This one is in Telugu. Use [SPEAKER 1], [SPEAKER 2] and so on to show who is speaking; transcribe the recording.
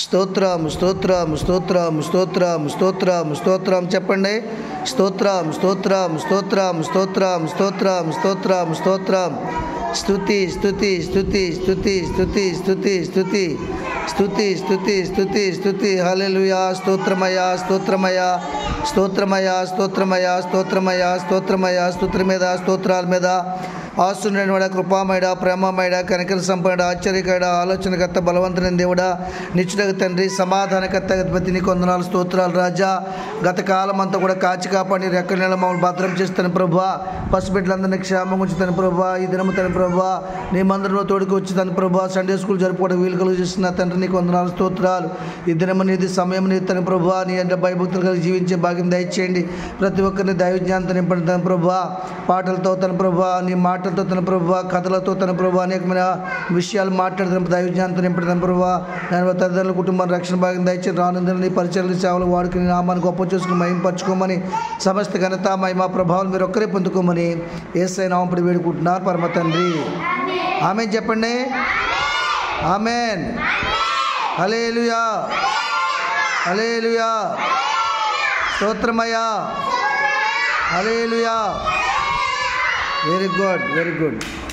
[SPEAKER 1] స్తోత్రం స్తోత్రం స్తోత్రం స్తోత్రం స్తోత్రం స్తోత్రం చెప్పండి. స్తోత్రం స్తోత్రం స్తోత్రం స్తోత్రం స్తోత్రం స్తోత్రం స్తోత్రం స్తుతి స్తుతి స్తుతి స్తుతి స్తుతి స్తుతి స్తుతి స్తుతి స్తుతి స్తుతి స్తుతి హల్లెలూయా. స్తోత్రమయ్యా స్తోత్రమయ్యా స్తోత్రమయ్యా స్తోత్రమయ్యా స్తోత్రమయ్యా స్తోత్రమయ్యా స్తుతుల మీద స్తోత్రాల మీద ఆస్తుడైనవాడా, కృపామయుడా, ప్రేమమయుడా, కనికర సంపన్నుడా, ఆశ్చర్యకరుడా, ఆలోచనకర్త, బలవంతుడైన దేవుడా, నిత్యుడగు తండ్రి, సమాధానకర్త, అధిపతి, నీకు వందనాలు స్తోత్రాలు రాజా. గత కాలం అంతా కూడా కాచి కాపాడి రెక్కల నెల మమ్మల్ని భద్రం చేస్తాను ప్రభువా. పసిబిడ్డలందరినీ క్షేమంగా ఉంచుతాను ప్రభువా. ఈ దినము తన ప్రభువా నీ మందిరంలో తోడుకు వచ్చి ప్రభువా సండే స్కూల్ జరుపుకోవడం వీలు కలుగు చేస్తున్న తండ్రి, నీకు వందనాలు స్తోత్రాలు. ఈ దినము నీది సమయం నీది తన ప్రభువా. నీ అంటే భయభక్తులు కలిగి జీవించే భాగ్యం దయచేయండి. ప్రతి ఒక్కరిని దైవజ్ఞానంతో నింపండి తన ప్రభువా. పాటలతో తన ప్రభువా, నీ మాటలతో తన ప్రభువా, కథలతో తన ప్రభువా, అనేకమైన విషయాలు మాట్లాడుతున్న దైవజ్ఞానంతో నింపండి తన ప్రభువా. నేను తల్లిదండ్రుల కుటుంబాన్ని రక్షణ భాగ్యం దయచేసి రానుందని నీ పరిచయాలు సేవలు వాడుకుని నామాన్ని గొప్ప చేసుకుని మహింపరచుకోమని, సమస్త ఘనత మహిమ ప్రభావం మీరు ఒక్కరే పొందుకోమని యేసయ్య నామమున వేడుకుంటున్నారు పరమ తండ్రి. ఆమేన్ చెప్పండి. ఆమేన్. Hallelujah hallelujah. స్తోత్రమయ్యా. Hallelujah. Very good very good.